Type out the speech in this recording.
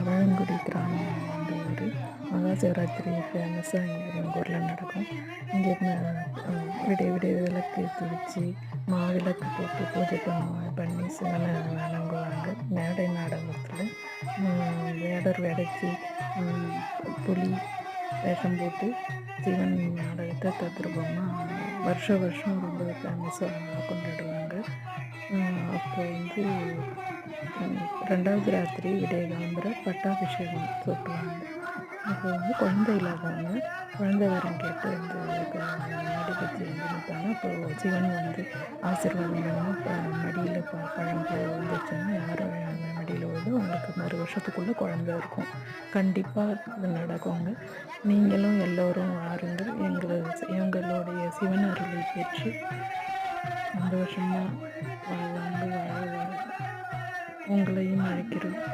பழங்குடி கிராமம் வந்து ஒரு மகா சிவராத்திரி ஃபேமஸாக இங்கே எங்கள் ஊரில் நடக்கும். இங்கே விடிய விடிய விளக்கு ஏற்றி வச்சு மாவிளக்கு போட்டு பூஜை பண்ணி சிவனை வணங்குவாங்க. மேடை நாடகத்தில் வேடர் வேடச்சி புலி வேஷம் போட்டு சிவன் நாடகத்தை தத்ரூபமாக வருஷம் ரொம்ப ஃபேமஸாக கொண்டாடுவாங்க. அப்போ வந்து 2வது ராத்திரி விடியகாலம்பற பட்டாபிஷேகம் சொல்லுவாங்க. அப்போ வந்து குழந்தை இல்லாதவங்க குழந்தை வரம் கேட்டு வந்து மாடி வச்சு நிற்பாங்க. அப்போது சிவன் வந்து ஆசீர்வாதம் மடியில் பழம் வந்துச்சுன்னா யாரும் அந்த மடியில் விழுது அவங்களுக்கு மறு வருஷத்துக்குள்ளே குழந்தை இருக்கும். கண்டிப்பாக இது நடக்குங்க. நீங்களும் எல்லோரும் வாருங்கள். எங்களுடைய சிவன் அருளை பெற்று சந்தோஷமாக வாழ்வாங்க. வாழ உங்களையும் அழைக்கிறோம்.